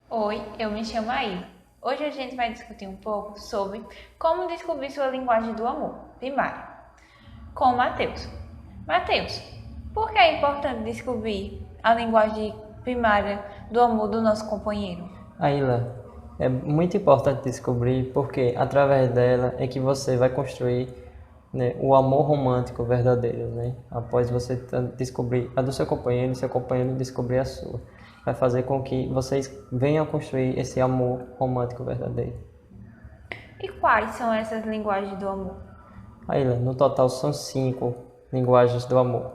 Oi, eu me chamo Aida. Hoje a gente vai discutir um pouco sobre como descobrir sua linguagem do amor primária, com o Matheus. Matheus, por que é importante descobrir a linguagem primária do amor do nosso companheiro? Aila, é muito importante descobrir porque através dela é que você vai construir, né, o amor romântico verdadeiro, né? Após você descobrir a do seu companheiro descobrir a sua. Vai fazer com que vocês venham construir esse amor romântico verdadeiro. E quais são essas linguagens do amor? Aila, no total são 5 linguagens do amor.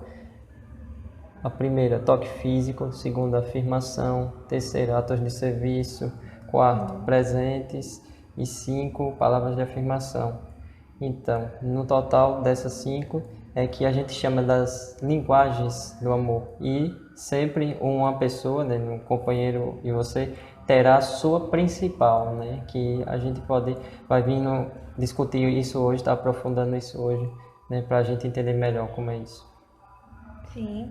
A primeira, toque físico. Segunda, afirmação. Terceira, atos de serviço. Quarto, presentes. E 5, palavras de afirmação. Então, no total dessas 5 é que a gente chama das linguagens do amor. E sempre uma pessoa, né, um companheiro e você, terá a sua principal, né? Que a gente vai vindo discutir isso hoje, tá aprofundando isso hoje, né? Para a gente entender melhor como é isso. Sim.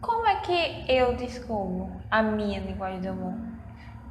Como é que eu descubro a minha linguagem do amor?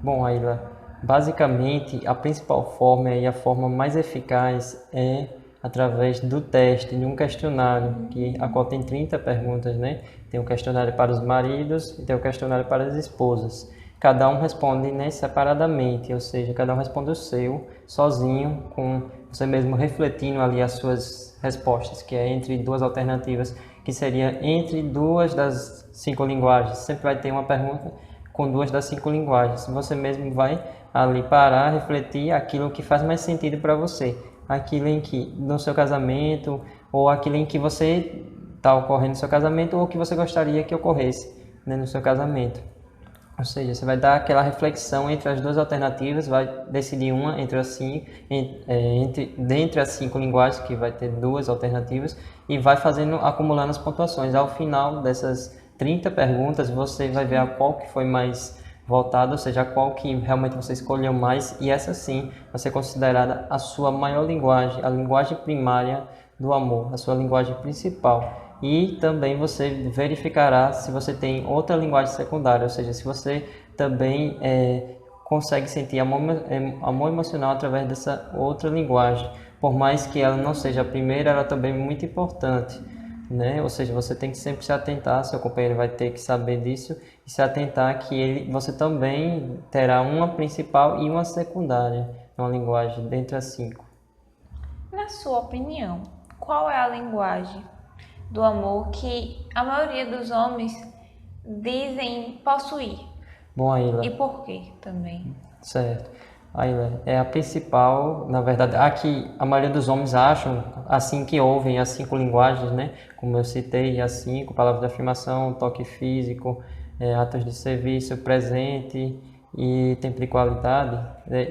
Bom, Aila, basicamente a principal forma e a forma mais eficaz é através do teste de um questionário, a qual tem 30 perguntas, né? Tem um questionário para os maridos e tem um questionário para as esposas. Cada um responde, né, separadamente, ou seja, cada um responde o seu, sozinho, com você mesmo refletindo ali as suas respostas, que é entre duas alternativas, que seria entre duas das 5 linguagens. Sempre vai ter uma pergunta com duas das 5 linguagens. Você mesmo vai ali parar, refletir aquilo que faz mais sentido para você. Aquilo em que, no seu casamento, ou aquilo em que você está ocorrendo no seu casamento, ou que você gostaria que ocorresse, né, no seu casamento. Ou seja, você vai dar aquela reflexão entre as duas alternativas, vai decidir uma entre as 5, dentre as 5 linguagens, que vai ter duas alternativas, e vai fazendo, acumulando as pontuações. Ao final dessas 30 perguntas, você vai ver a qual que foi mais votada, ou seja, a qual que realmente você escolheu mais, e essa sim vai ser considerada a sua maior linguagem, a linguagem primária do amor, a sua linguagem principal. E também você verificará se você tem outra linguagem secundária, ou seja, se você também consegue sentir amor emocional através dessa outra linguagem. Por mais que ela não seja a primeira, ela também é muito importante, né? Ou seja, você tem que sempre se atentar, seu companheiro vai ter que saber disso e se atentar que você também terá uma principal e uma secundária, uma linguagem dentre as 5. Na sua opinião, qual é a linguagem do amor que a maioria dos homens dizem possuir? Bom, E Aila, por quê também? certo. Ayla, é a principal, na verdade, a que a maioria dos homens acham, assim que ouvem as 5 linguagens, né? Como eu citei, as 5, palavras de afirmação, toque físico, atos de serviço, presente e tempo de qualidade.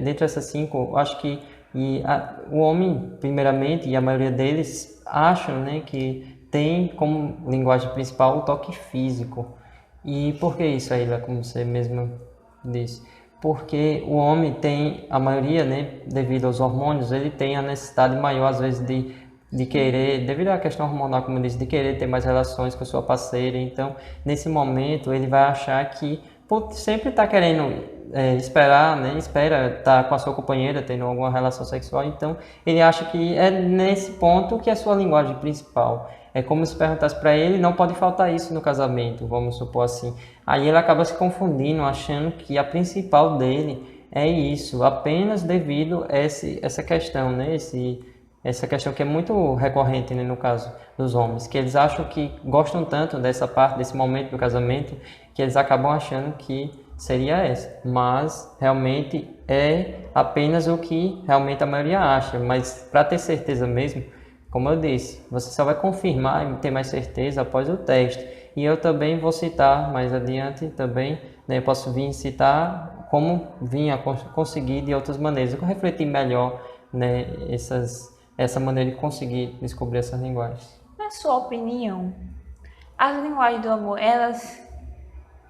Dentre essas 5, acho que o homem, primeiramente, e a maioria deles acham, né, que tem como linguagem principal o toque físico. E por que isso, Ayla, como você mesmo disse? Porque o homem tem, a maioria, né, devido aos hormônios, ele tem a necessidade maior, às vezes, de querer, devido à questão hormonal, como eu disse, de querer ter mais relações com a sua parceira. Então, nesse momento, ele vai achar que, por sempre está querendo esperar, né, espera estar com a sua companheira, tendo alguma relação sexual, então ele acha que é nesse ponto que é a sua linguagem principal. É como se perguntasse para ele, não pode faltar isso no casamento, vamos supor assim. Aí ele acaba se confundindo, achando que a principal dele é isso, apenas devido a essa questão, né? Essa questão que é muito recorrente, né, no caso dos homens, que eles acham que gostam tanto dessa parte, desse momento do casamento, que eles acabam achando que seria essa. Mas realmente é apenas o que realmente a maioria acha. Mas para ter certeza mesmo, como eu disse, você só vai confirmar e ter mais certeza após o teste. E eu também vou citar mais adiante também, né, eu posso vir citar como vinha conseguir de outras maneiras. Eu refleti melhor, né, essa maneira de conseguir descobrir essas linguagens. Na sua opinião, as linguagens do amor, elas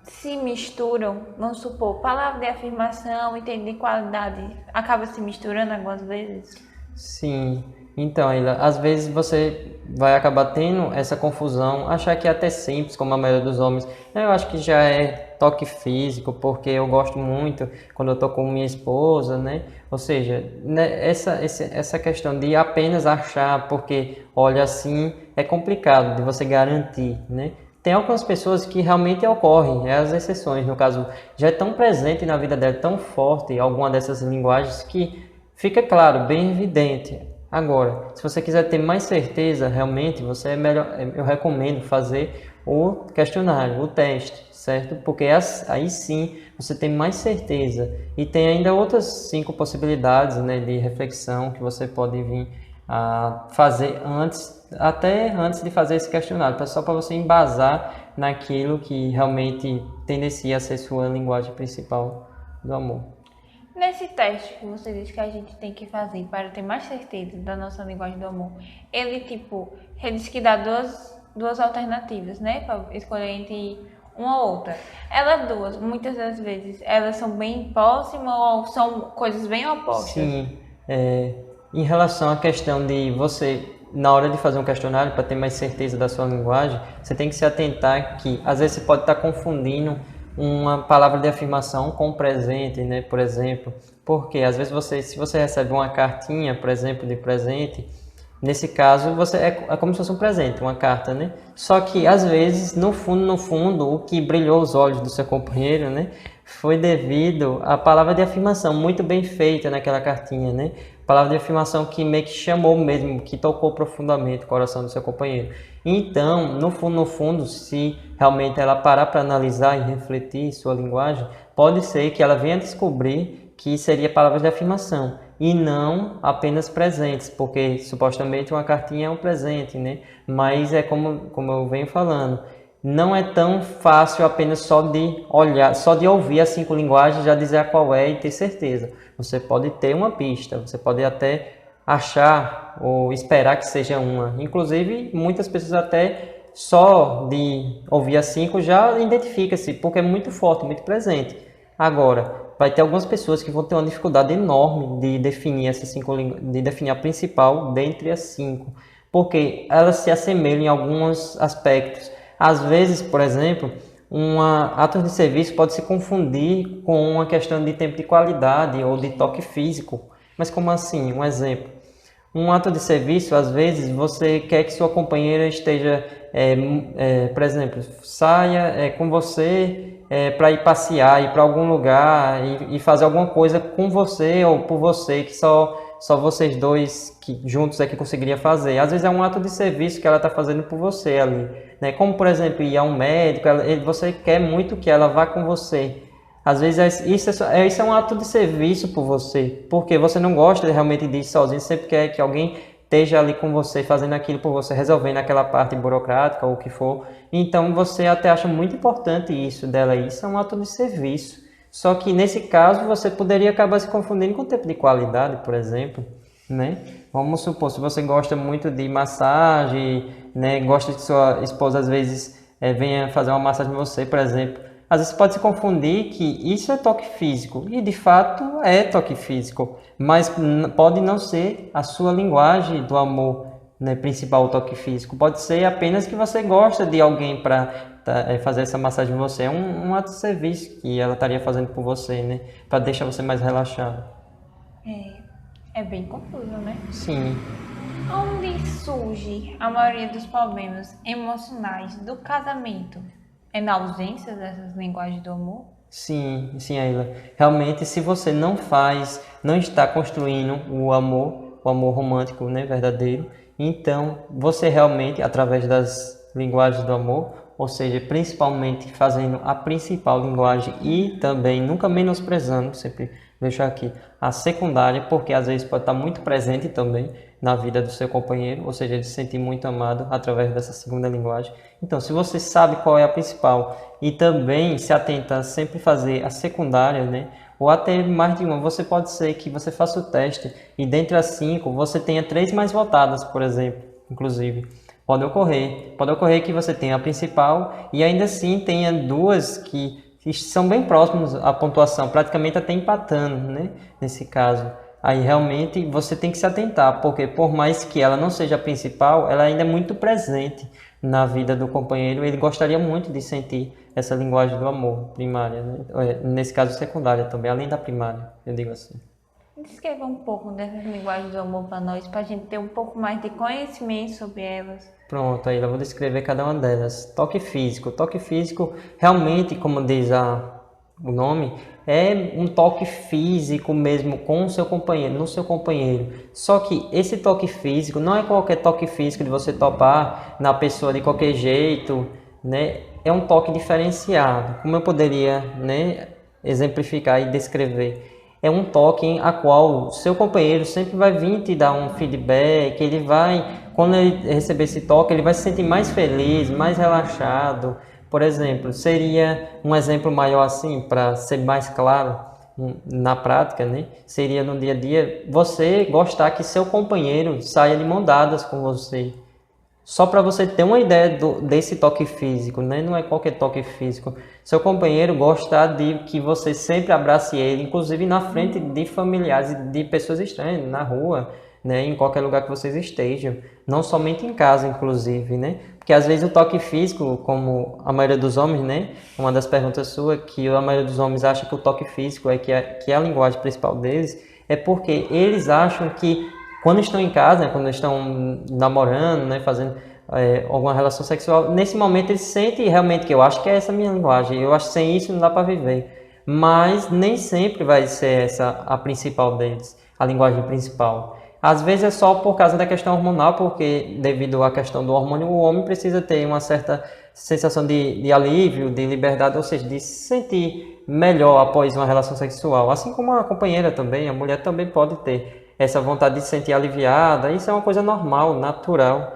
se misturam? Vamos supor, palavra de afirmação e de qualidade acaba se misturando algumas vezes? Sim, então, ainda, às vezes você vai acabar tendo essa confusão, achar que é até simples, como a maioria dos homens. Eu acho que já é toque físico, porque eu gosto muito quando eu tô com minha esposa, né? Ou seja, né, essa questão de apenas achar, porque olha assim, é complicado de você garantir, né? Tem algumas pessoas que realmente ocorrem, é as exceções, no caso, já é tão presente na vida dela, tão forte alguma dessas linguagens que fica claro, bem evidente. Agora, se você quiser ter mais certeza, realmente, você é melhor, eu recomendo fazer o questionário, o teste, certo? Porque aí sim você tem mais certeza. E tem ainda outras 5 possibilidades, né, de reflexão que você pode vir a fazer até antes de fazer esse questionário, só para você embasar naquilo que realmente tendencia a ser sua linguagem principal do amor. Nesse teste que você disse que a gente tem que fazer para ter mais certeza da nossa linguagem do amor, ele diz que dá duas alternativas, né? Para escolher entre uma ou outra. Elas duas, muitas das vezes, elas são bem próximas ou são coisas bem opostas? Sim, em relação à questão de você, na hora de fazer um questionário, para ter mais certeza da sua linguagem, você tem que se atentar que, às vezes, você pode estar confundindo uma palavra de afirmação com presente, né? Por exemplo, porque às vezes se você recebe uma cartinha, por exemplo, de presente, nesse caso é como se fosse um presente, uma carta, né? Só que às vezes, no fundo, o que brilhou os olhos do seu companheiro, né, foi devido à palavra de afirmação muito bem feita naquela cartinha, né? Palavra de afirmação que meio que chamou mesmo, que tocou profundamente o coração do seu companheiro. Então, no fundo, se realmente ela parar para analisar e refletir sua linguagem, pode ser que ela venha descobrir que seria palavras de afirmação e não apenas presentes, porque supostamente uma cartinha é um presente, né? Mas é como eu venho falando, não é tão fácil apenas só de olhar, só de ouvir as 5 linguagens já dizer qual é e ter certeza. Você pode ter uma pista, você pode até achar ou esperar que seja uma. Inclusive, muitas pessoas até só de ouvir as 5 já identifica-se, porque é muito forte, muito presente. Agora, vai ter algumas pessoas que vão ter uma dificuldade enorme de definir essas 5, de definir a principal dentre as 5, porque elas se assemelham em alguns aspectos. Às vezes, por exemplo, ato de serviço pode se confundir com uma questão de tempo de qualidade ou de toque físico. Mas como assim? Um exemplo. Um ato de serviço, às vezes, você quer que sua companheira esteja, por exemplo, saia com você para ir passear, ir para algum lugar e fazer alguma coisa com você ou por você, que só vocês dois que juntos é que conseguiria fazer. Às vezes é um ato de serviço que ela está fazendo por você ali, né? Como, por exemplo, ir a um médico, você quer muito que ela vá com você. Às vezes isso é um ato de serviço por você, porque você não gosta realmente de ir sozinho, sempre quer que alguém esteja ali com você, fazendo aquilo por você, resolvendo aquela parte burocrática ou o que for. Então você até acha muito importante isso dela, isso é um ato de serviço. Só que nesse caso você poderia acabar se confundindo com o tempo de qualidade, por exemplo, né? Vamos supor, se você gosta muito de massagem, né, gosta de sua esposa às vezes venha fazer uma massagem em você, por exemplo, às vezes pode se confundir que isso é toque físico, e de fato é toque físico, mas pode não ser a sua linguagem do amor, né, principal, o toque físico. Pode ser apenas que você gosta de alguém para fazer essa massagem em você. É um ato de serviço que ela estaria fazendo por você, né, para deixar você mais relaxado. É bem confuso, né? Sim. Onde surge a maioria dos problemas emocionais do casamento? É na ausência dessas linguagens do amor? Sim, Ayla. Realmente, se você não está construindo o amor romântico, né, verdadeiro, então você realmente, através das linguagens do amor, ou seja, principalmente fazendo a principal linguagem e também nunca menosprezando, sempre deixar aqui, a secundária, porque às vezes pode estar muito presente também na vida do seu companheiro, ou seja, ele se sentir muito amado através dessa segunda linguagem. Então, se você sabe qual é a principal e também se atenta a sempre fazer a secundária, né, ou até mais de uma, você pode ser que você faça o teste e dentre as 5 você tenha 3 mais votadas, por exemplo, inclusive. Pode ocorrer que você tenha a principal e ainda assim tenha 2 que são bem próximos à pontuação, praticamente até empatando, né, nesse caso. Aí realmente você tem que se atentar, porque por mais que ela não seja a principal, ela ainda é muito presente na vida do companheiro. Ele gostaria muito de sentir essa linguagem do amor primária, né? Nesse caso secundária também, além da primária, eu digo assim. Descreva um pouco dessas linguagens do amor para nós, para a gente ter um pouco mais de conhecimento sobre elas. Pronto, aí eu vou descrever cada uma delas. Toque físico. Toque físico, realmente, como diz o nome, é um toque físico mesmo com o seu companheiro, no seu companheiro. Só que esse toque físico não é qualquer toque físico de você topar na pessoa de qualquer jeito, né? É um toque diferenciado. Como eu poderia, né, exemplificar e descrever? É um toque a qual o seu companheiro sempre vai vir te dar um feedback, ele vai, quando ele receber esse toque, ele vai se sentir mais feliz, mais relaxado. Por exemplo, seria um exemplo maior assim, para ser mais claro na prática, né? Seria no dia a dia você gostar que seu companheiro saia de mão dadas com você. Só para você ter uma ideia desse toque físico, né? Não é qualquer toque físico. Seu companheiro gosta de que você sempre abrace ele, inclusive na frente de familiares e de pessoas estranhas, na rua, né? Em qualquer lugar que vocês estejam. Não somente em casa, inclusive, né? Porque às vezes o toque físico, como a maioria dos homens, né? Uma das perguntas sua, que a maioria dos homens acha que o toque físico que é a linguagem principal deles, é porque eles acham que quando estão em casa, né, quando estão namorando, né, fazendo alguma relação sexual, nesse momento eles sentem realmente que eu acho que é essa a minha linguagem, eu acho que sem isso não dá para viver. Mas nem sempre vai ser essa a principal deles, a linguagem principal. Às vezes é só por causa da questão hormonal, porque devido à questão do hormônio, o homem precisa ter uma certa sensação de alívio, de liberdade, ou seja, de se sentir melhor após uma relação sexual. Assim como a companheira também, a mulher também pode ter essa vontade de se sentir aliviada. Isso é uma coisa normal, natural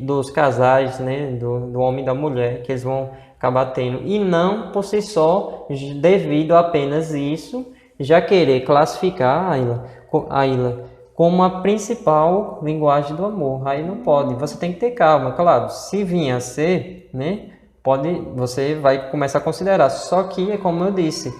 dos casais, né, do homem e da mulher, que eles vão acabar tendo. E não por si só, devido a apenas isso, já querer classificar a Ilha como a principal linguagem do amor. Aí não pode, você tem que ter calma. Claro, se vir a ser, né, você vai começar a considerar. Só que, é como eu disse,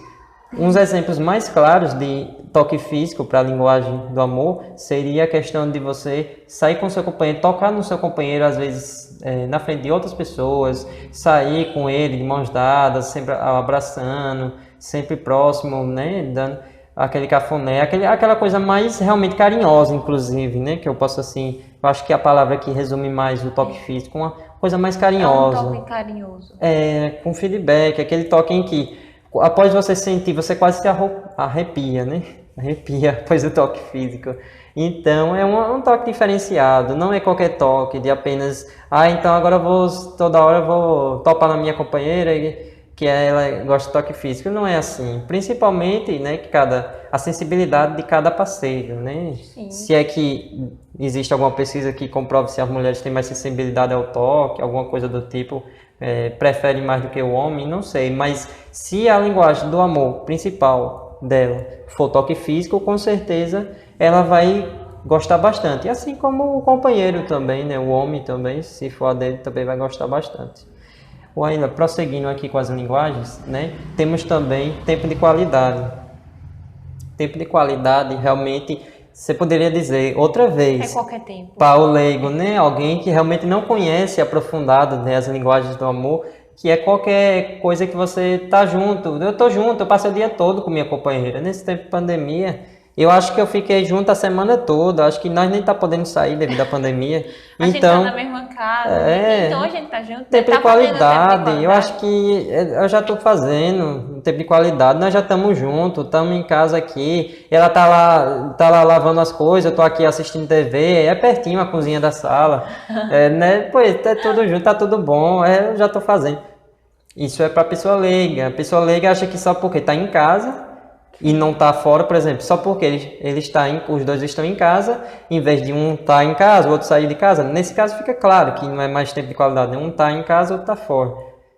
uns exemplos mais claros de toque físico para a linguagem do amor seria a questão de você sair com seu companheiro, tocar no seu companheiro, às vezes na frente de outras pessoas, sair com ele de mãos dadas, sempre abraçando, sempre próximo, né, dando aquele cafuné, aquela coisa mais realmente carinhosa, inclusive, né, que eu posso assim, eu acho que a palavra que resume mais o toque físico, uma coisa mais carinhosa. É um toque carinhoso. Com feedback, aquele toque em que após você sentir, você quase se arrepia, né? Arrepia após o toque físico. Então, é um toque diferenciado, não é qualquer toque de apenas, então agora toda hora eu vou topar na minha companheira, que ela gosta de toque físico. Não é assim. Principalmente, né, a sensibilidade de cada parceiro, né? Sim. Se é que existe alguma pesquisa que comprove se as mulheres têm mais sensibilidade ao toque, alguma coisa do tipo, prefere mais do que o homem, não sei, mas se a linguagem do amor principal dela for toque físico, com certeza ela vai gostar bastante, e assim como o companheiro também, né, o homem também, se for a dele, também vai gostar bastante. Ou ainda, prosseguindo aqui com as linguagens, né, temos também tempo de qualidade. Tempo de qualidade realmente, você poderia dizer outra vez, qualquer tempo. Para o leigo, né? Alguém que realmente não conhece aprofundado, né, as linguagens do amor, que é qualquer coisa que você tá junto. Eu tô junto, eu passo o dia todo com minha companheira. Nesse tempo de pandemia, eu acho que eu fiquei junto a semana toda. Acho que nós nem tá podendo sair devido à pandemia. A gente tá na mesma casa, então a gente tá junto. Tempo de qualidade, eu acho que eu já estou fazendo tempo de qualidade, nós já estamos juntos, estamos em casa aqui, ela tá lá lavando as coisas, eu tô aqui assistindo TV, é pertinho a cozinha da sala, né? Pois, tá tudo junto, tá tudo bom, eu já estou fazendo. Isso é para pessoa leiga. A pessoa leiga acha que só porque está em casa e não está fora, por exemplo, só porque os dois estão em casa, em vez de um estar em casa, o outro sair de casa. Nesse caso fica claro que não é mais tempo de qualidade, um está em casa, o outro está fora.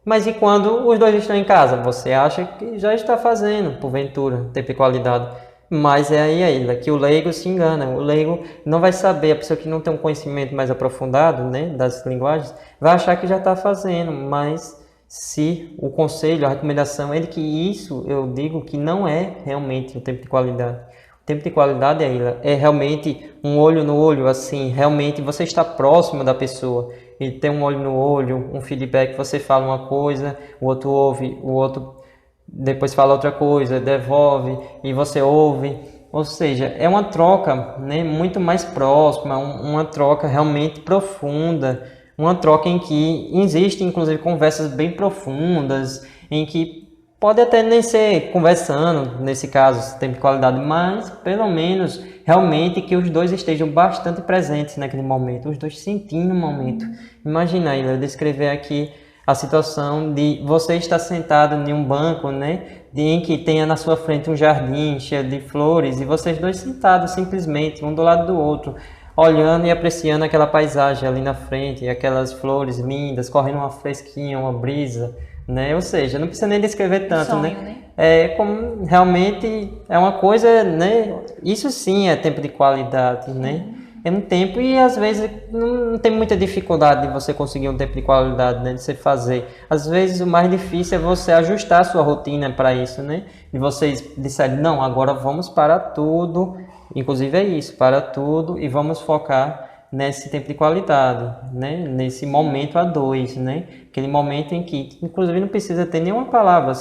Mas e quando os dois estão em casa? Você acha que já está fazendo, porventura, tempo de qualidade. Mas é aí que o leigo se engana. O leigo não vai saber, a pessoa que não tem um conhecimento mais aprofundado, né, das linguagens, vai achar que já está fazendo, mas se o conselho, a recomendação é de que isso, eu digo que não é realmente um tempo de qualidade. Tempo de qualidade, Aila, é realmente um olho no olho, assim, realmente você está próximo da pessoa. E tem um olho no olho, um feedback, você fala uma coisa, o outro ouve, o outro depois fala outra coisa, devolve e você ouve. Ou seja, é uma troca, né, muito mais próxima, uma troca realmente profunda, uma troca em que existe inclusive conversas bem profundas, em que pode até nem ser conversando, nesse caso, tempo de qualidade, mas pelo menos realmente que os dois estejam bastante presentes naquele momento, os dois sentindo o momento. Imagina aí, eu descrever aqui a situação de você estar sentado em um banco, né, em que tenha na sua frente um jardim cheio de flores e vocês dois sentados simplesmente, um do lado do outro, olhando e apreciando aquela paisagem ali na frente, aquelas flores lindas, correndo uma fresquinha, uma brisa, né? Ou seja, não precisa nem descrever tanto, Sonho, né? É como realmente é uma coisa, né? Isso sim é tempo de qualidade, né? É um tempo e às vezes não tem muita dificuldade de você conseguir um tempo de qualidade, né? De você fazer. Às vezes o mais difícil é você ajustar a sua rotina para isso, né? E vocês disserem, não, agora vamos para tudo, inclusive é isso, para tudo e vamos focar nesse tempo de qualidade, né? Nesse momento a dois, né? Aquele momento em que, inclusive, não precisa ter nenhuma palavra.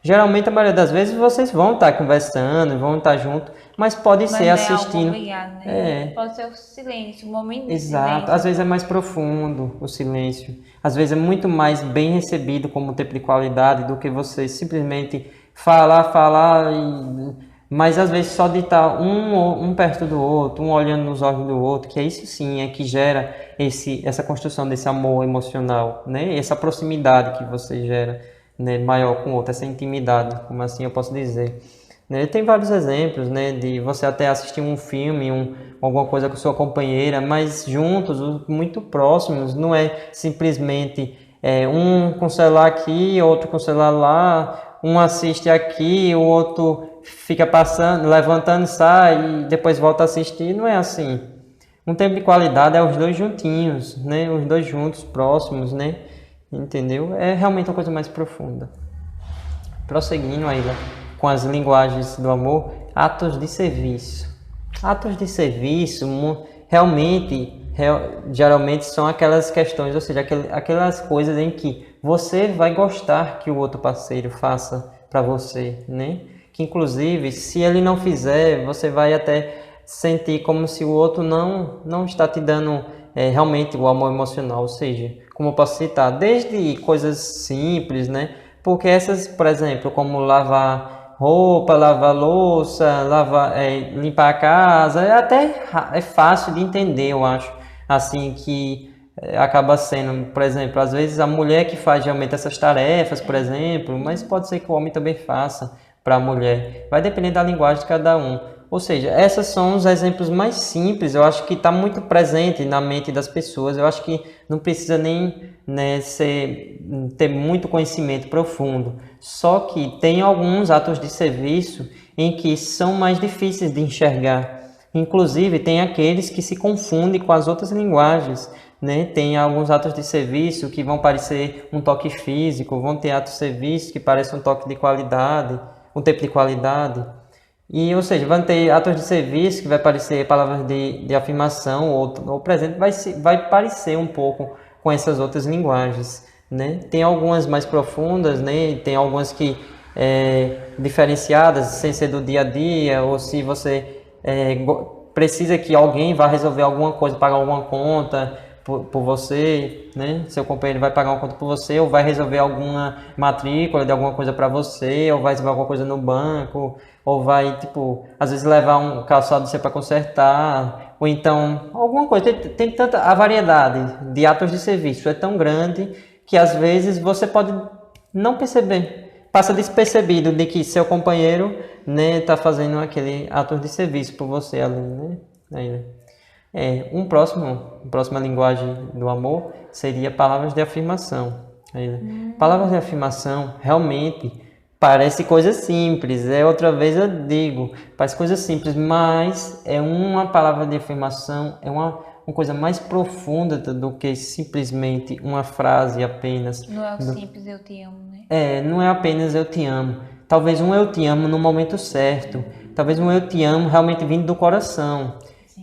Geralmente, a maioria das vezes, vocês vão estar conversando, vão estar juntos, mas pode ser assistindo. Obrigado, né? Pode ser o silêncio, o momento de Exato. silêncio. Às vezes é mais profundo o silêncio. Às vezes é muito mais bem recebido como tempo de qualidade do que você simplesmente falar e... Mas às vezes só de estar um perto do outro, um olhando nos olhos do outro, que é isso sim é que gera essa construção desse amor emocional, né? Essa proximidade que você gera, né, maior com o outro, essa intimidade, como assim eu posso dizer. Né? Tem vários exemplos, né, de você até assistir um filme, alguma coisa com sua companheira, mas juntos, muito próximos, não é simplesmente um com o celular aqui, outro com o celular lá, um assiste aqui, o outro fica passando, levantando, sai e depois volta a assistir, não é assim. Um tempo de qualidade é os dois juntinhos, né, os dois juntos, próximos, né, entendeu? É realmente uma coisa mais profunda. Prosseguindo aí, com as linguagens do amor, atos de serviço. Atos de serviço geralmente são aquelas questões, ou seja, aquelas coisas em que você vai gostar que o outro parceiro faça para você, né? Que inclusive, se ele não fizer, você vai até sentir como se o outro não está te dando realmente o amor emocional, ou seja, como eu posso citar, desde coisas simples, né? Porque essas, por exemplo, como lavar roupa, lavar louça, limpar a casa, é fácil de entender, eu acho. Assim que acaba sendo, por exemplo, às vezes a mulher que faz realmente essas tarefas, por exemplo, mas pode ser que o homem também faça para a mulher. Vai depender da linguagem de cada um. Ou seja, esses são os exemplos mais simples, eu acho que está muito presente na mente das pessoas, eu acho que não precisa nem, né, ter muito conhecimento profundo. Só que tem alguns atos de serviço em que são mais difíceis de enxergar. Inclusive, tem aqueles que se confundem com as outras linguagens, né? Tem alguns atos de serviço que vão parecer um toque físico, vão ter atos de serviço que parecem um toque de qualidade, um tempo de qualidade. E, ou seja, vão ter atos de serviço que vai parecer palavras de afirmação ou presente, vai parecer um pouco com essas outras linguagens, né? Tem algumas mais profundas, né? Tem algumas que diferenciadas, sem ser do dia a dia, ou se você precisa que alguém vá resolver alguma coisa, pagar alguma conta por você, né? Seu companheiro vai pagar uma conta por você, ou vai resolver alguma matrícula de alguma coisa para você, ou vai resolver alguma coisa no banco, ou vai, tipo, às vezes levar um calçado você para consertar, ou então alguma coisa. Tem tanta a variedade de atos de serviço é tão grande que às vezes você pode não perceber, passa despercebido de que seu companheiro, né, tá fazendo aquele ato de serviço por você ali, né? Aí, próxima linguagem do amor seria palavras de afirmação. Palavras de afirmação realmente parece coisa simples, outra vez eu digo, parece coisa simples, mas é uma palavra de afirmação, é uma coisa mais profunda do que simplesmente uma frase apenas. Não é o simples eu te amo, né? Não é apenas eu te amo. Talvez um eu te amo no momento certo, talvez um eu te amo realmente vindo do coração.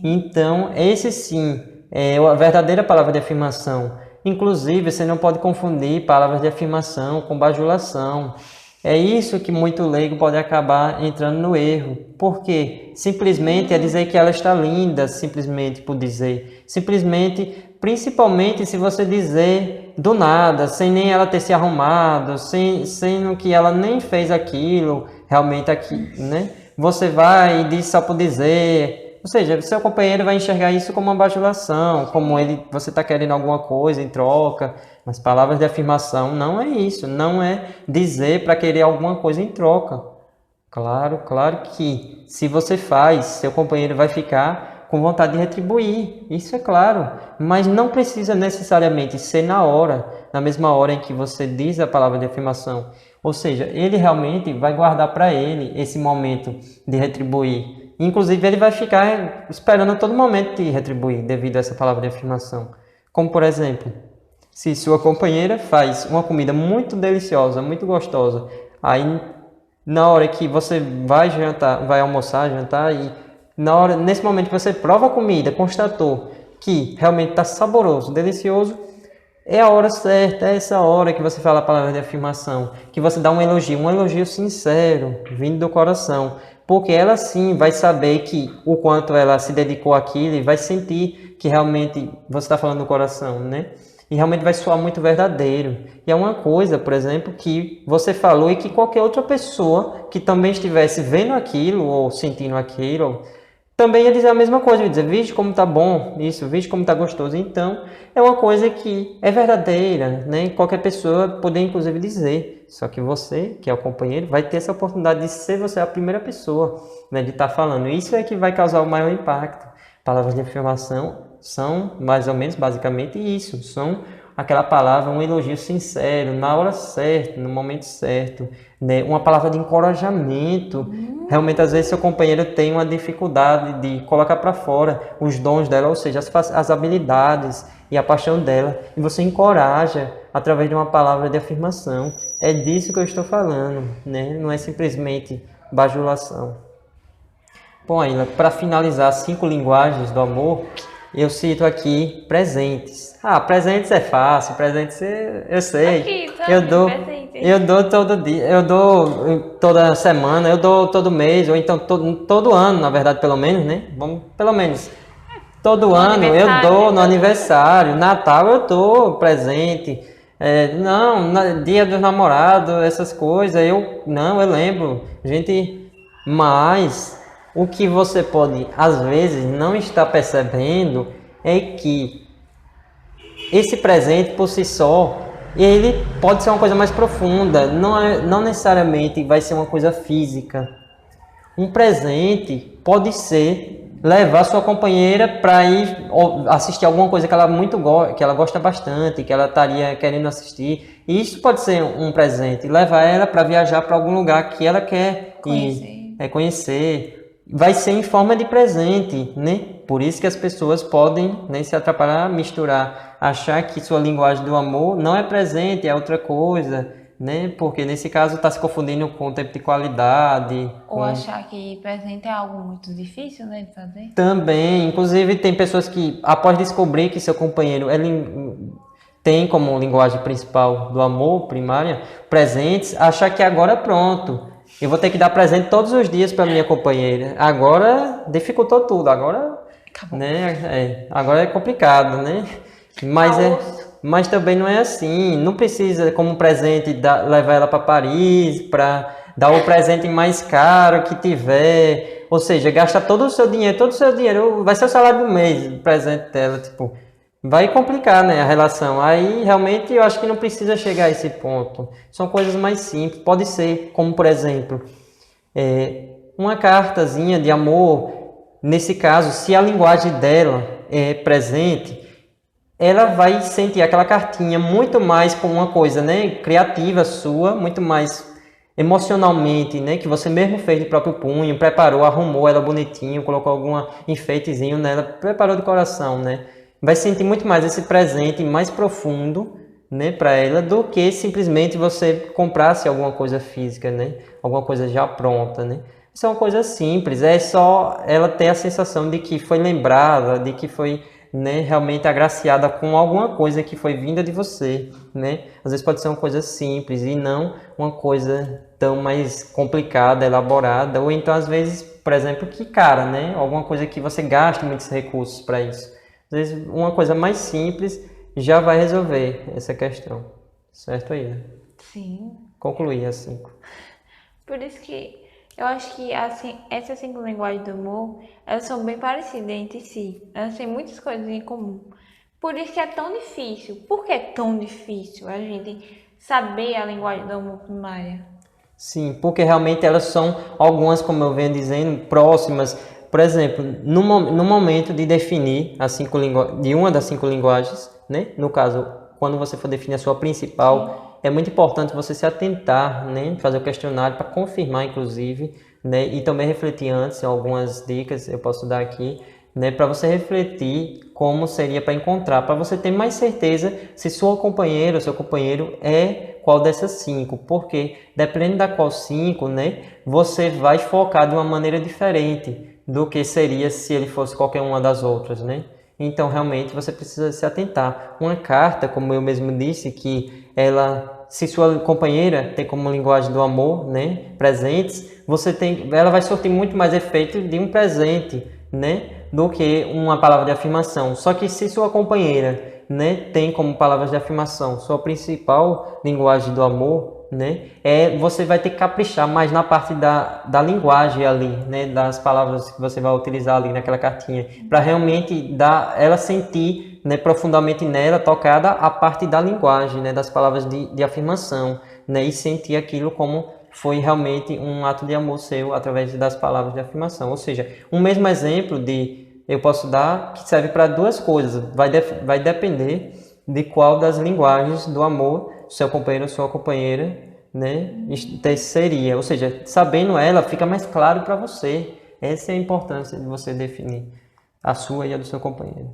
Então, esse sim é a verdadeira palavra de afirmação. Inclusive, você não pode confundir palavras de afirmação com bajulação. É isso que muito leigo pode acabar entrando no erro. Por quê? Simplesmente é dizer que ela está linda, simplesmente por dizer. Simplesmente, principalmente se você dizer do nada, sem nem ela ter se arrumado, sendo que ela nem fez aquilo, realmente aqui, né? Você vai e diz só por dizer. Ou seja, seu companheiro vai enxergar isso como uma bajulação, como você está querendo alguma coisa em troca. Mas palavras de afirmação não é isso, não é dizer para querer alguma coisa em troca. Claro que se você faz, seu companheiro vai ficar com vontade de retribuir, isso é claro. Mas não precisa necessariamente ser na mesma hora em que você diz a palavra de afirmação. Ou seja, ele realmente vai guardar para ele esse momento de retribuir. Inclusive, ele vai ficar esperando a todo momento de retribuir devido a essa palavra de afirmação. Como, por exemplo, se sua companheira faz uma comida muito deliciosa, muito gostosa, aí na hora que você vai almoçar, jantar, e nesse momento que você prova a comida, constatou que realmente está saboroso, delicioso, é a hora certa, é essa hora que você fala a palavra de afirmação, que você dá um elogio sincero, vindo do coração, porque ela sim vai saber que o quanto ela se dedicou àquilo e vai sentir que realmente você está falando do coração, né? E realmente vai soar muito verdadeiro. E é uma coisa, por exemplo, que você falou e que qualquer outra pessoa que também estivesse vendo aquilo ou sentindo aquilo, também ia dizer a mesma coisa, ia dizer, viste como tá bom isso, viste como tá gostoso. Então, é uma coisa que é verdadeira, né? Qualquer pessoa poder, inclusive, dizer. Só que você, que é o companheiro, vai ter essa oportunidade de ser você a primeira pessoa, né? De estar falando. Isso é que vai causar o maior impacto. Palavras de afirmação são, mais ou menos, basicamente isso. São aquela palavra, um elogio sincero, na hora certa, no momento certo, né? Uma palavra de encorajamento. Realmente, às vezes, seu companheiro tem uma dificuldade de colocar para fora os dons dela, ou seja, as habilidades e a paixão dela, e você encoraja através de uma palavra de afirmação. É disso que eu estou falando, né? Não é simplesmente bajulação. Bom, Aila, para finalizar 5 linguagens do amor, eu cito aqui presentes. Presentes é fácil, presentes eu sei. Aqui, Eu dou todo dia, eu dou toda semana, eu dou todo mês, ou então todo ano, na verdade, pelo menos, né? Pelo menos. Todo ano eu dou no aniversário, Natal eu dou presente. Dia dos namorados, essas coisas, eu lembro. Mas o que você pode, às vezes, não estar percebendo é que esse presente por si só, ele pode ser uma coisa mais profunda, não necessariamente vai ser uma coisa física. Um presente pode ser levar sua companheira para ir assistir alguma coisa que ela gosta bastante, que ela estaria querendo assistir. E isso pode ser um presente, levar ela para viajar para algum lugar que ela quer conhecer. Vai ser em forma de presente, né? Por isso que as pessoas podem, né, se atrapalhar, misturar, achar que sua linguagem do amor não é presente, é outra coisa, né? Porque nesse caso está se confundindo com o tempo de qualidade. Ou achar que presente é algo muito difícil, né, de fazer. Também, inclusive tem pessoas que, após descobrir que seu companheiro tem como linguagem principal do amor, primária, presentes, achar que agora é pronto. Eu vou ter que dar presente todos os dias para minha companheira. Agora dificultou tudo. Agora, agora é complicado, né? Mas também não é assim. Não precisa, como presente, levar ela para Paris, para dar o presente mais caro que tiver. Ou seja, gastar todo o seu dinheiro, vai ser o salário do mês, o presente dela, tipo... Vai complicar, né, a relação. Aí, realmente, eu acho que não precisa chegar a esse ponto. São coisas mais simples. Pode ser, como, por exemplo, uma cartazinha de amor. Nesse caso, se a linguagem dela é presente, ela vai sentir aquela cartinha muito mais como uma coisa, né, criativa sua, muito mais emocionalmente, né, que você mesmo fez de próprio punho, preparou, arrumou ela bonitinho, colocou algum enfeitezinho nela, preparou de coração, né? Vai sentir muito mais esse presente mais profundo, né, para ela, do que simplesmente você comprasse alguma coisa física, né, alguma coisa já pronta, né. Isso é uma coisa simples, é só ela ter a sensação de que foi lembrada, de que foi, né, realmente agraciada com alguma coisa que foi vinda de você, né? Às vezes pode ser uma coisa simples e não uma coisa tão mais complicada, elaborada, ou então às vezes, por exemplo, que cara, né? Alguma coisa que você gasta muitos recursos para isso. Às vezes uma coisa mais simples já vai resolver essa questão, certo aí? Sim. Concluir as 5. Por isso que eu acho que assim, essas 5 linguagens do amor, elas são bem parecidas entre si. Elas têm muitas coisas em comum. Por isso que é tão difícil. Por que é tão difícil a gente saber a linguagem do amor primária? Sim, porque realmente elas são algumas, como eu venho dizendo, próximas. Por exemplo, no momento de definir de uma das 5 linguagens, né? No caso, quando você for definir a sua principal, é muito importante você se atentar, né? Fazer o questionário para confirmar, inclusive, né? E também refletir antes, algumas dicas eu posso dar aqui, né? Para você refletir como seria para encontrar, para você ter mais certeza se sua companheira ou seu companheiro é qual dessas 5, porque dependendo da qual 5, né? Você vai focar de uma maneira diferente do que seria se ele fosse qualquer uma das outras, né? Então, realmente, você precisa se atentar. Uma carta, como eu mesmo disse, que ela, se sua companheira tem como linguagem do amor, né, presentes, ela vai surtir muito mais efeito de um presente, né, do que uma palavra de afirmação. Só que se sua companheira, né, tem como palavras de afirmação sua principal linguagem do amor, né, você vai ter que caprichar mais na parte da linguagem ali, né, das palavras que você vai utilizar ali naquela cartinha, para realmente ela sentir, né, profundamente nela, tocada a parte da linguagem, né, das palavras de afirmação, né, e sentir aquilo como foi realmente um ato de amor seu através das palavras de afirmação. Ou seja, um mesmo exemplo eu posso dar que serve para duas coisas, vai depender de qual das linguagens do amor seu companheiro ou sua companheira, né, seria. Ou seja, sabendo ela, fica mais claro para você. Essa é a importância de você definir a sua e a do seu companheiro.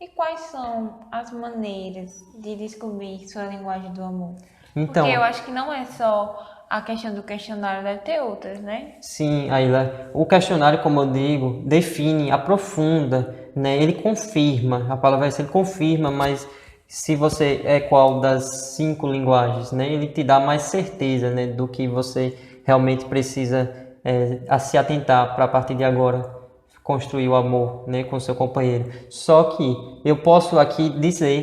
E quais são as maneiras de descobrir sua linguagem do amor? Então, porque eu acho que não é só a questão do questionário, deve ter outras, né? Sim, Ayla, o questionário, como eu digo, define, aprofunda, né? Ele confirma, a palavra é essa, ele confirma, mas se você é qual das 5 linguagens, né? Ele te dá mais certeza, né, do que você realmente precisa a se atentar para a partir de agora construir o amor, né, com seu companheiro. Só que eu posso aqui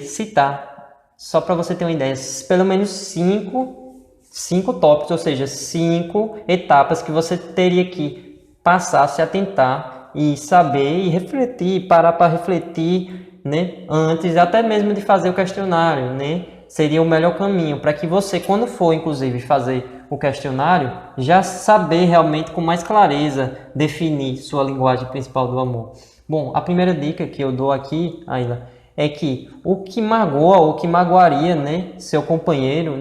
citar, só para você ter uma ideia, pelo menos 5 tópicos, ou seja, 5 etapas que você teria que passar, se atentar e saber e refletir, parar para refletir, né, antes até mesmo de fazer o questionário, né? Seria o melhor caminho para que você, quando for inclusive fazer o questionário, já saber realmente com mais clareza definir sua linguagem principal do amor. Bom, a primeira dica que eu dou aqui, Ayla, é que o que magoa ou que magoaria, né, seu companheiro,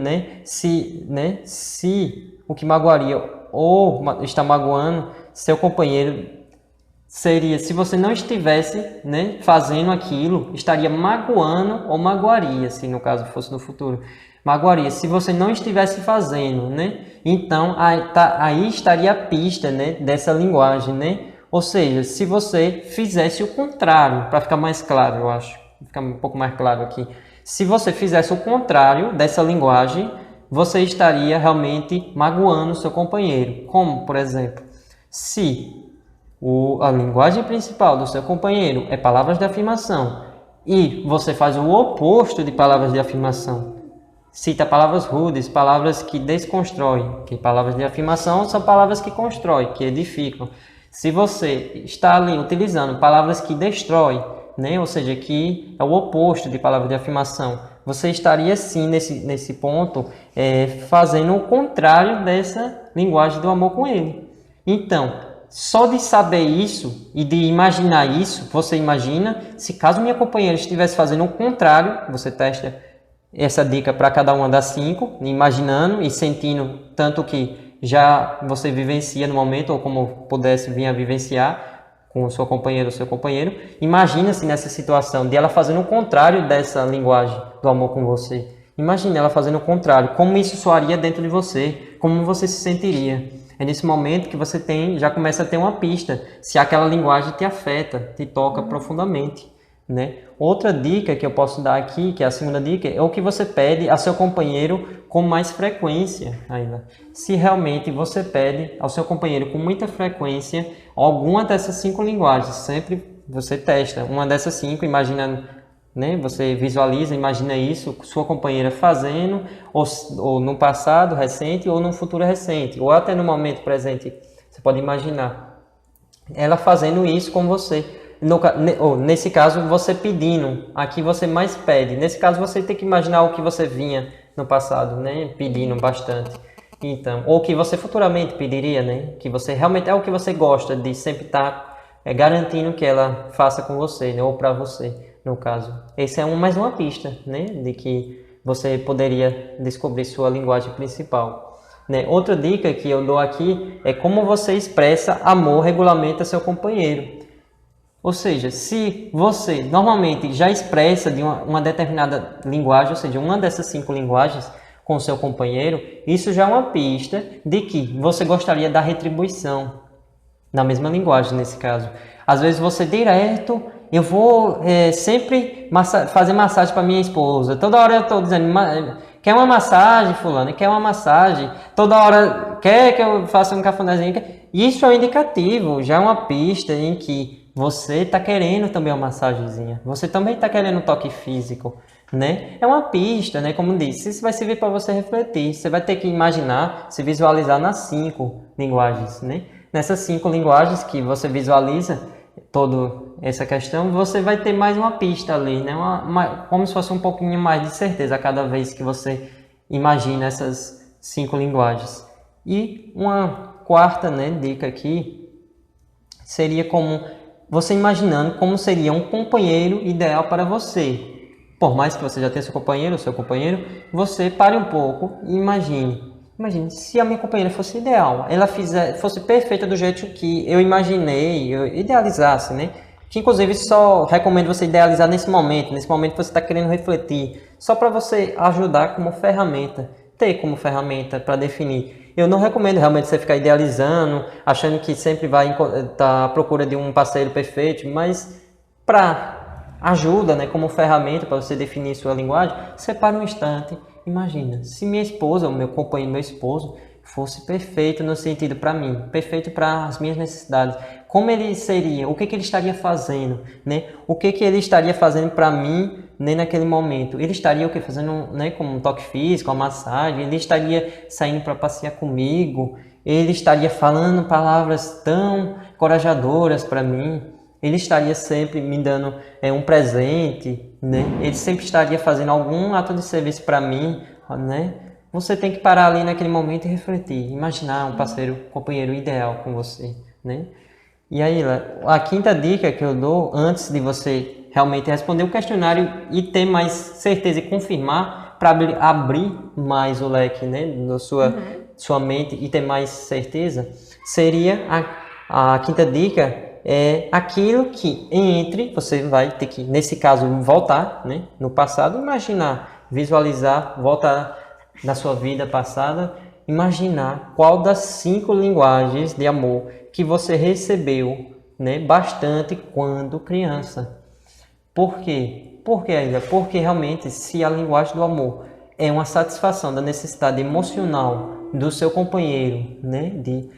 se o que magoaria ou está magoando seu companheiro seria, se você não estivesse, né, fazendo aquilo, estaria magoando ou magoaria, se no caso fosse no futuro, magoaria, se você não estivesse fazendo, né, então aí estaria a pista, né, dessa linguagem, né, ou seja, se você fizesse o contrário, para ficar mais claro, eu acho, ficar um pouco mais claro aqui, se você fizesse o contrário dessa linguagem, você estaria realmente magoando seu companheiro, como, por exemplo, se a linguagem principal do seu companheiro é palavras de afirmação e você faz o oposto de palavras de afirmação, cita palavras rudes, palavras que desconstroem, que palavras de afirmação são palavras que constroem, que edificam. Se você está ali utilizando palavras que destroem, né, ou seja, que é o oposto de palavras de afirmação, você estaria sim nesse ponto fazendo o contrário dessa linguagem do amor com ele. Então, só de saber isso e de imaginar isso, você imagina, se caso minha companheira estivesse fazendo o contrário, você testa essa dica para cada uma das 5, imaginando e sentindo tanto que já você vivencia no momento, ou como pudesse vir a vivenciar com sua companheira ou seu companheiro, imagina-se nessa situação de ela fazendo o contrário dessa linguagem do amor com você. Imagine ela fazendo o contrário, como isso soaria dentro de você, como você se sentiria. É nesse momento que você já começa a ter uma pista, se aquela linguagem te afeta, te toca profundamente, né? Outra dica que eu posso dar aqui, que é a segunda dica, é o que você pede a seu companheiro com mais frequência ainda. Se realmente você pede ao seu companheiro com muita frequência alguma dessas 5 linguagens, sempre você testa uma dessas 5, imagina, né? Você visualiza, imagina isso, sua companheira fazendo, ou no passado recente, ou no futuro recente, ou até no momento presente. Você pode imaginar ela fazendo isso com você. Nesse caso, você pedindo. Aqui você mais pede. Nesse caso, você tem que imaginar o que você vinha no passado, né? Pedindo bastante. Então, ou que você futuramente pediria, né? Que você realmente é o que você gosta de sempre estar garantindo que ela faça com você, né? Ou para você, no caso. Esse é mais uma pista, né? De que você poderia descobrir sua linguagem principal. Né? Outra dica que eu dou aqui é como você expressa amor regularmente a seu companheiro. Ou seja, se você normalmente já expressa de uma determinada linguagem, ou seja, uma dessas 5 linguagens com o seu companheiro, isso já é uma pista de que você gostaria da retribuição na mesma linguagem nesse caso. Às vezes você direto, eu vou sempre fazer massagem para minha esposa. Toda hora eu estou dizendo, quer uma massagem, fulano? Quer uma massagem? Toda hora quer que eu faça um cafunézinho? Isso é um indicativo, já é uma pista em que você está querendo também uma massagenzinha. Você também está querendo um toque físico, né? É uma pista, né? Como disse, isso vai servir para você refletir. Você vai ter que imaginar, se visualizar nas 5 linguagens, né? Nessas 5 linguagens que você visualiza toda essa questão, você vai ter mais uma pista ali, né? Como se fosse um pouquinho mais de certeza a cada vez que você imagina essas 5 linguagens. E uma quarta, né, dica aqui seria como você imaginando como seria um companheiro ideal para você. Por mais que você já tenha seu companheiro, você pare um pouco e imagine. Imagine, se a minha companheira fosse ideal, ela fosse perfeita do jeito que eu imaginei, eu idealizasse, né? Que inclusive só recomendo você idealizar nesse momento que você está querendo refletir, só para você ajudar como ferramenta, ter como ferramenta para definir. Eu não recomendo realmente você ficar idealizando, achando que sempre vai estar à procura de um parceiro perfeito, mas para ajuda, né, como ferramenta para você definir sua linguagem, separa um instante, imagina, se minha esposa, o meu companheiro, meu esposo, fosse perfeito no sentido para mim, perfeito para as minhas necessidades, como ele seria, o que ele estaria fazendo, né? O que ele estaria fazendo para mim, né, naquele momento? Ele estaria o que fazendo, né, como um toque físico, uma massagem, ele estaria saindo para passear comigo, ele estaria falando palavras tão encorajadoras para mim, ele estaria sempre me dando um presente, né? Ele sempre estaria fazendo algum ato de serviço para mim, né? Você tem que parar ali naquele momento e refletir, imaginar um parceiro, companheiro ideal com você, né? E aí, a quinta dica que eu dou, antes de você realmente responder o questionário e ter mais certeza e confirmar, para abrir mais o leque, né, na sua mente e ter mais certeza, seria a quinta dica, é aquilo que você vai ter que, nesse caso, voltar, né, no passado, imaginar, visualizar, voltar na sua vida passada, imaginar qual das 5 linguagens de amor que você recebeu, né, bastante quando criança. Por quê? Porque realmente, se a linguagem do amor é uma satisfação da necessidade emocional do seu companheiro, né,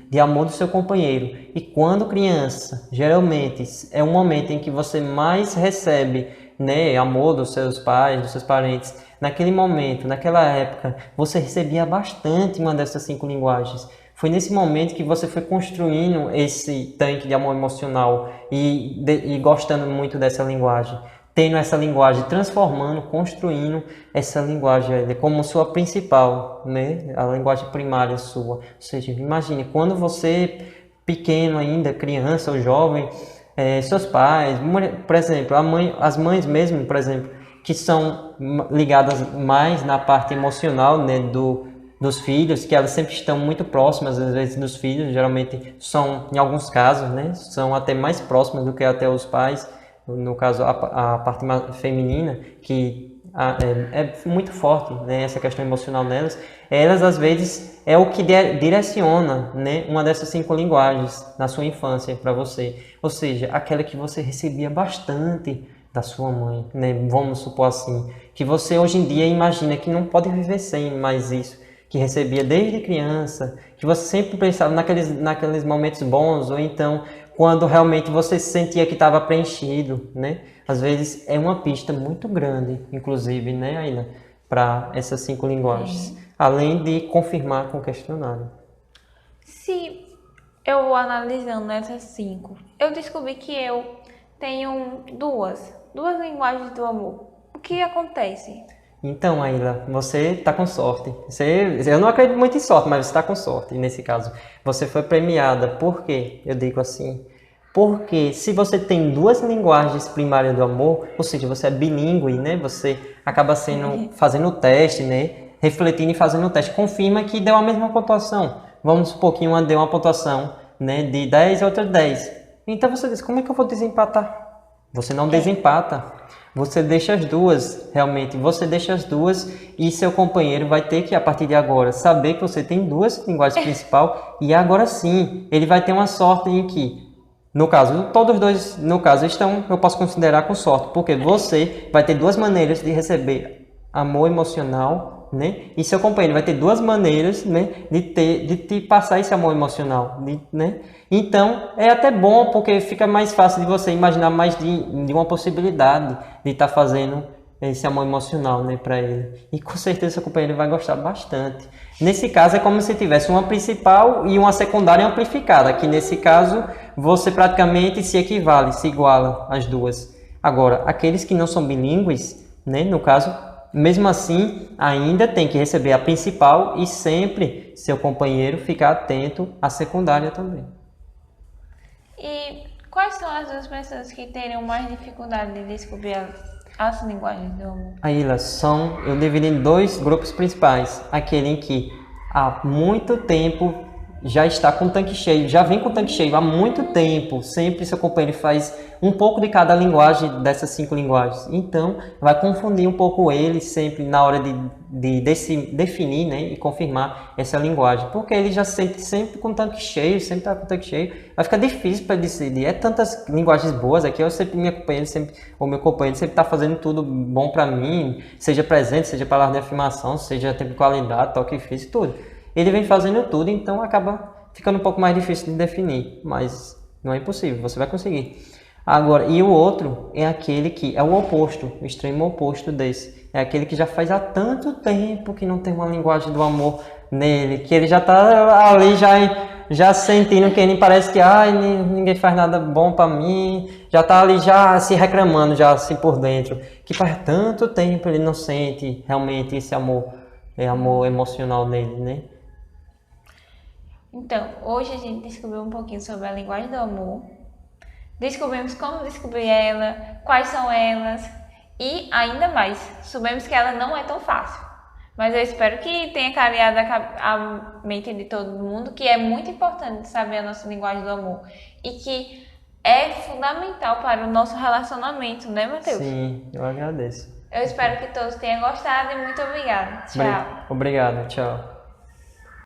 de amor do seu companheiro, e quando criança, geralmente é um momento em que você mais recebe, né, amor dos seus pais, dos seus parentes. Naquele momento, naquela época, você recebia bastante uma dessas 5 linguagens. Foi nesse momento que você foi construindo esse tanque de amor emocional e gostando muito dessa linguagem. Tendo essa linguagem, transformando, construindo essa linguagem como sua principal, né? A linguagem primária sua. Ou seja, imagine, quando você, pequeno ainda, criança ou jovem, seus pais, por exemplo, as mães mesmo, por exemplo, que são ligadas mais na parte emocional, né, dos filhos, que elas sempre estão muito próximas, às vezes, dos filhos, geralmente são, em alguns casos, né, são até mais próximas do que até os pais, no caso a parte feminina, que é muito forte, né, essa questão emocional nelas. Elas, às vezes, é o que direciona, né, uma dessas 5 linguagens na sua infância para você. Ou seja, aquela que você recebia bastante da sua mãe, né, vamos supor assim, que você hoje em dia imagina que não pode viver sem mais isso, que recebia desde criança, que você sempre pensava naqueles momentos bons, ou então quando realmente você sentia que estava preenchido, né? Às vezes é uma pista muito grande, inclusive, né, Aila, para essas 5 linguagens, além de confirmar com o questionário. Se eu vou analisando essas 5, eu descobri que eu tenho duas linguagens do amor. O que acontece? Então, Aila, você está com sorte. Eu não acredito muito em sorte, mas você está com sorte. Nesse caso, você foi premiada. Por quê? Eu digo assim. Porque se você tem 2 linguagens primárias do amor, ou seja, você é bilíngue, né? Você acaba fazendo o teste, né? Refletindo e fazendo o teste. Confirma que deu a mesma pontuação. Vamos supor que uma deu uma pontuação, né, de 10 e outra 10. Então você diz, como é que eu vou desempatar? Você não desempata. Você deixa as duas, realmente. Você deixa as duas e seu companheiro vai ter que, a partir de agora, saber que você tem 2 linguagens principais e agora sim, ele vai ter uma sorte em que, no caso, todos os dois, no caso, eu posso considerar com sorte, porque você vai ter 2 maneiras de receber amor emocional, né? E seu companheiro vai ter 2 maneiras, né, de te passar esse amor emocional, né? Então, é até bom porque fica mais fácil de você imaginar mais de uma possibilidade de estar fazendo esse amor emocional, né, para ele. E com certeza seu companheiro vai gostar bastante. Nesse caso, é como se tivesse uma principal e uma secundária amplificada. Aqui nesse caso, você praticamente se equivale, se iguala as duas. Agora, aqueles que não são bilíngues, né, no caso, mesmo assim, ainda tem que receber a principal e sempre seu companheiro ficar atento à secundária também. E quais são as 2 pessoas que teriam mais dificuldade de descobrir as linguagens do amor? Aí, eu dividi em 2 grupos principais. Aquele em que há muito tempo já está com o tanque cheio, já vem com o tanque cheio há muito tempo. Sempre seu companheiro faz um pouco de cada linguagem dessas 5 linguagens. Então, vai confundir um pouco ele sempre na hora de definir, né, e confirmar essa linguagem. Porque ele já sempre com o tanque cheio, sempre está com o tanque cheio. Vai ficar difícil para decidir. É tantas linguagens boas aqui. Meu companheiro sempre está fazendo tudo bom para mim, seja presente, seja palavra de afirmação, seja tempo de qualidade, toque físico, tudo. Ele vem fazendo tudo, então acaba ficando um pouco mais difícil de definir, mas não é impossível, você vai conseguir. Agora, e o outro é aquele que é o oposto, o extremo oposto desse. É aquele que já faz há tanto tempo que não tem uma linguagem do amor nele, que ele já está ali já sentindo que ele parece que ninguém faz nada bom para mim, já está ali já se reclamando, já assim por dentro, que faz tanto tempo ele não sente realmente esse amor emocional nele, né? Então, hoje a gente descobriu um pouquinho sobre a linguagem do amor, descobrimos como descobrir ela, quais são elas e, ainda mais, soubemos que ela não é tão fácil. Mas eu espero que tenha clareado a mente de todo mundo que é muito importante saber a nossa linguagem do amor e que é fundamental para o nosso relacionamento, né, Matheus? Sim, eu agradeço. Eu espero que todos tenham gostado e muito obrigada. Tchau. Obrigado, tchau.